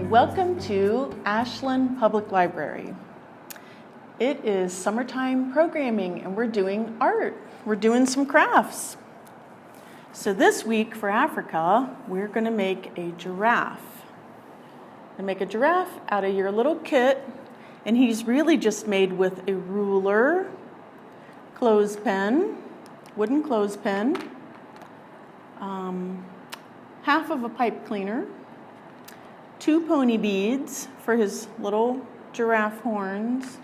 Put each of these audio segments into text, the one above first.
Welcome to Ashland Public Library. It is summertime programming and we're doing art. We're doing some crafts. So this week for Africa, we're going to make a giraffe. And make a giraffe out of your little kit, and he's really just made with a ruler, clothespin, wooden clothespin, half of a pipe cleaner, 2 pony beads for his little giraffe horns.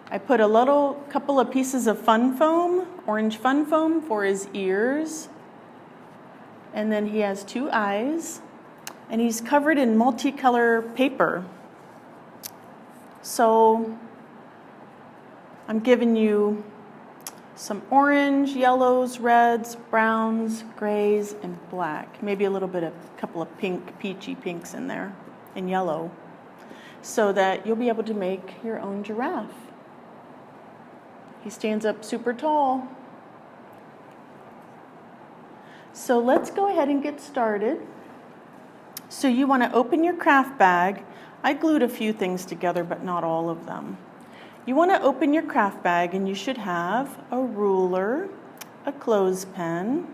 I put a couple of pieces of fun foam, orange fun foam for his ears. And then he has 2 eyes, and he's covered in multicolor paper. So I'm giving you some orange, yellows, reds, browns, grays, and black. Maybe a couple of pink, peachy pinks in there, and yellow, so that you'll be able to make your own giraffe. He stands up super tall. So let's go ahead and get started. So you want to open your craft bag. I glued a few things together, but not all of them. You want to open your craft bag, and you should have a ruler, a clothespin,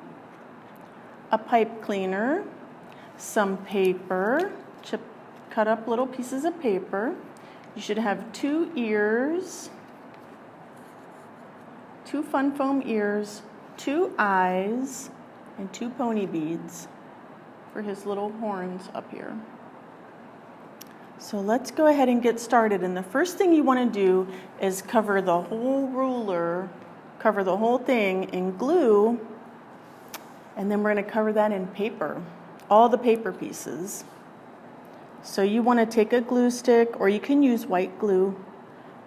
a pipe cleaner, some paper, cut up little pieces of paper. You should have 2 ears, 2 fun foam ears, 2 eyes, and 2 pony beads for his little horns up here. So let's go ahead and get started. And the first thing you want to do is cover the whole ruler, cover the whole thing in glue, and then we're going to cover that in paper, all the paper pieces. So you want to take a glue stick, or you can use white glue.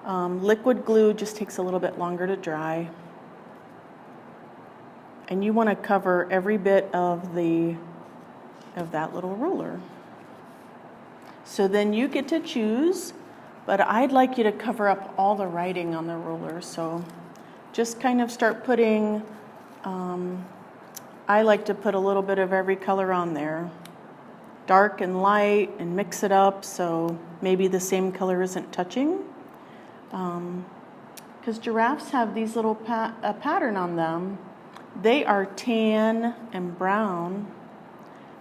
Liquid glue just takes a little bit longer to dry. And you want to cover every bit of that little ruler. So then you get to choose, but I'd like you to cover up all the writing on the ruler. So just kind of start putting, I like to put a little bit of every color on there, dark and light, and mix it up so maybe the same color isn't touching. Because giraffes have these little pattern on them. They are tan and brown.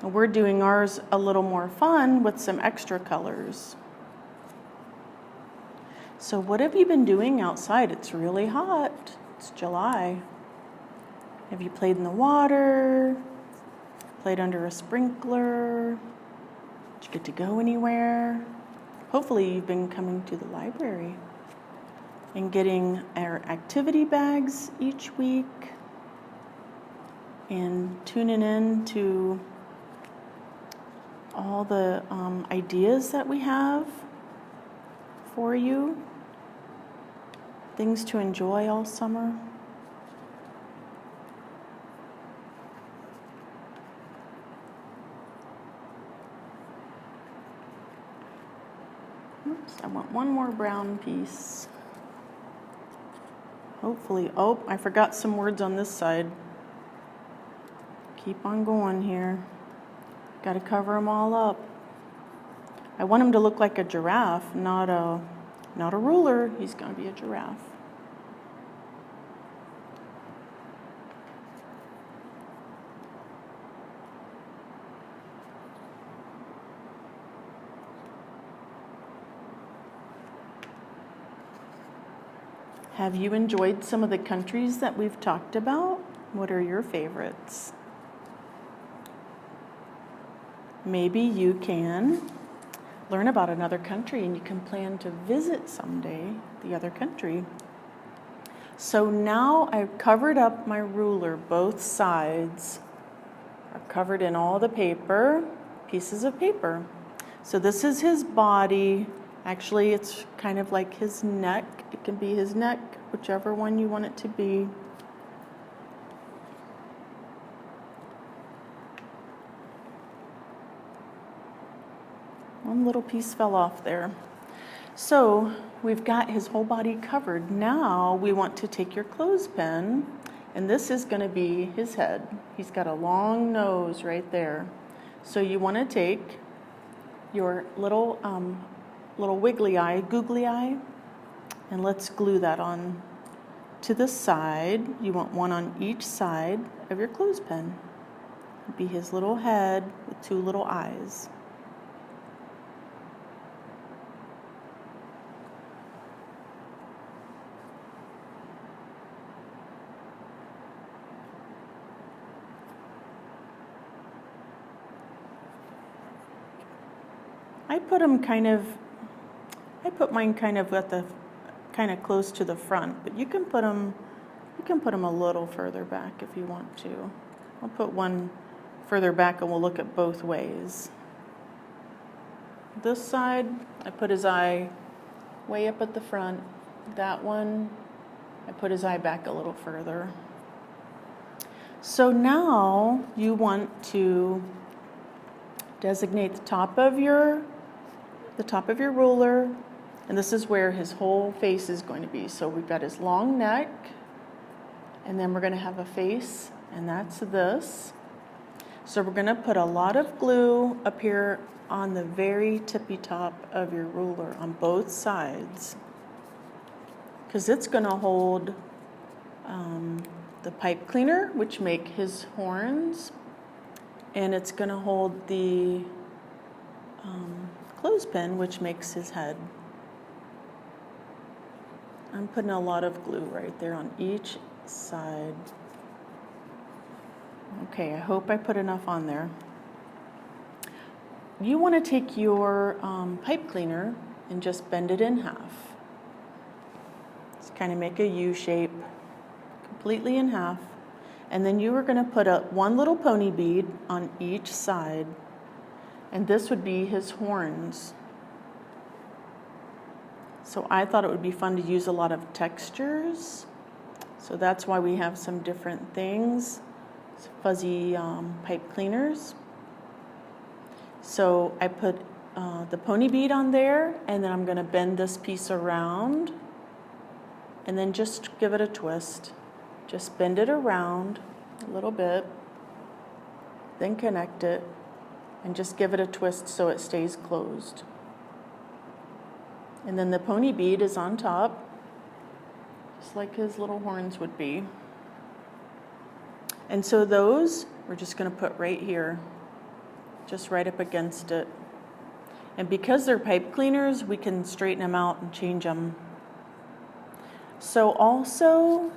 And we're doing ours a little more fun with some extra colors. So what have you been doing outside? It's really hot. It's July. Have you played in the water? Played under a sprinkler? Did you get to go anywhere? Hopefully you've been coming to the library and getting our activity bags each week and tuning in to all the ideas that we have for you, things to enjoy all summer. Oops, I want one more brown piece. Hopefully, I forgot some words on this side. Keep on going here. Got to cover them all up. I want him to look like a giraffe, not a ruler. He's going to be a giraffe. Have you enjoyed some of the countries that we've talked about? What are your favorites? Maybe you can learn about another country and you can plan to visit someday the other country. So now I've covered up my ruler. Both sides are covered in all the paper, pieces of paper. So this is his body. Actually, it's kind of like his neck. It can be his neck, whichever one you want it to be. One little piece fell off there. So we've got his whole body covered. Now we want to take your clothespin, and this is going to be his head. He's got a long nose right there. So you want to take your little wiggly eye, googly eye, and let's glue that on to the side. You want one on each side of your clothespin. It'd be his little head with two little eyes. I put mine kind of close to the front, but you can put them a little further back if you want to. I'll put one further back and we'll look at both ways. This side, I put his eye way up at the front. That one, I put his eye back a little further. So now you want to designate the top of your ruler, and this is where his whole face is going to be. So we've got his long neck, and then we're going to have a face, and that's this. So we're going to put a lot of glue up here on the very tippy top of your ruler on both sides, because it's going to hold the pipe cleaner, which make his horns, and it's going to hold the clothespin, which makes his head. I'm putting a lot of glue right there on each side. Okay, I hope I put enough on there. You want to take your pipe cleaner and just bend it in half. Just kind of make a U shape, completely in half. And then you are going to put one little pony bead on each side. And this would be his horns. So I thought it would be fun to use a lot of textures. So that's why we have some different things. Fuzzy pipe cleaners. So I put the pony bead on there, and then I'm going to bend this piece around, and then just give it a twist. Just bend it around a little bit, then connect it, and just give it a twist so it stays closed. And then the pony bead is on top, just like his little horns would be. And so those we're just going to put right here, just right up against it. And because they're pipe cleaners, we can straighten them out and change them. So also,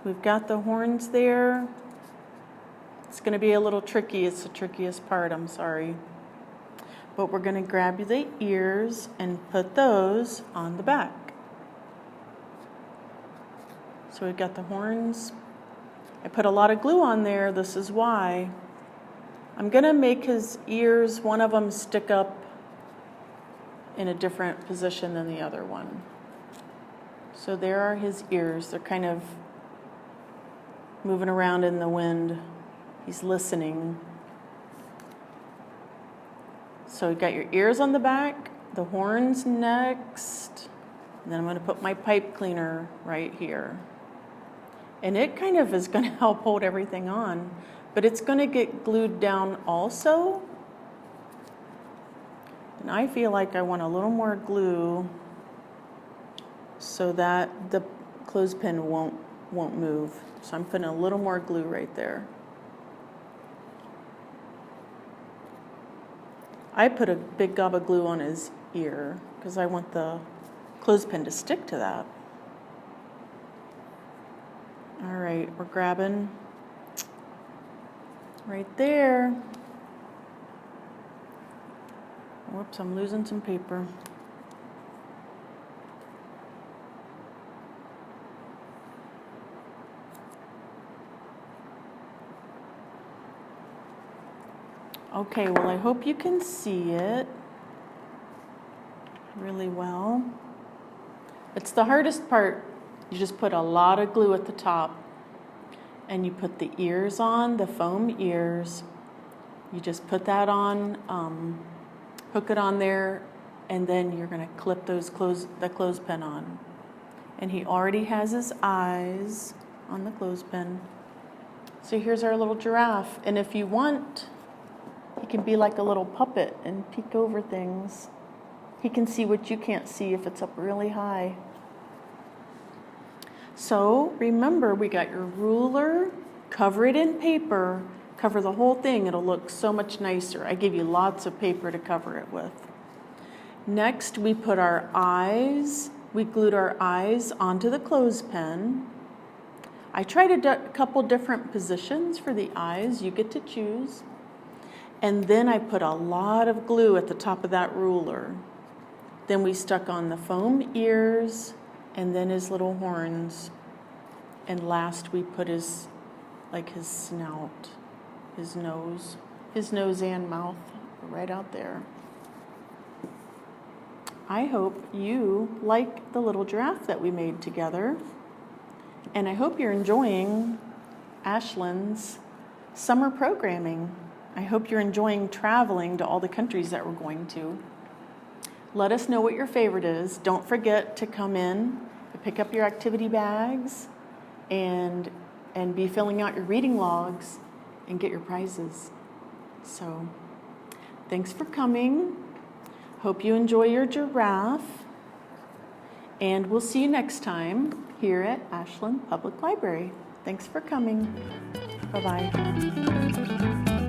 we've got the horns there. It's going to be a little tricky. It's the trickiest part, I'm sorry. But we're going to grab the ears and put those on the back. So we've got the horns. I put a lot of glue on there. This is why. I'm going to make his ears, one of them stick up in a different position than the other one. So there are his ears. They're kind of moving around in the wind. He's listening. So you've got your ears on the back, the horns next, and then I'm going to put my pipe cleaner right here. And it kind of is going to help hold everything on, but it's going to get glued down also. And I feel like I want a little more glue so that the clothespin won't move. So I'm putting a little more glue right there. I put a big gob of glue on his ear because I want the clothespin to stick to that. All right, we're grabbing right there. Whoops, I'm losing some paper. Okay, well, I hope you can see it really well. It's the hardest part. You just put a lot of glue at the top, and you put the ears on, the foam ears. You just put that on, hook it on there, and then you're going to clip the clothespin on. And he already has his eyes on the clothespin. So here's our little giraffe. And if you want, He can be like a little puppet and peek over things. He can see what you can't see if it's up really high. So remember, we got your ruler, cover it in paper, cover the whole thing. It'll look so much nicer. I give you lots of paper to cover it with. Next, we put our eyes. We glued our eyes onto the clothespin. I tried a couple different positions for the eyes. You get to choose. And then I put a lot of glue at the top of that ruler. Then we stuck on the foam ears and then his little horns. And last we put his snout, his nose and mouth right out there. I hope you like the little giraffe that we made together. And I hope you're enjoying Ashlyn's summer programming. I hope you're enjoying traveling to all the countries that we're going to. Let us know what your favorite is. Don't forget to come in and pick up your activity bags and be filling out your reading logs and get your prizes. So, thanks for coming. Hope you enjoy your giraffe. And we'll see you next time here at Ashland Public Library. Thanks for coming. Bye-bye.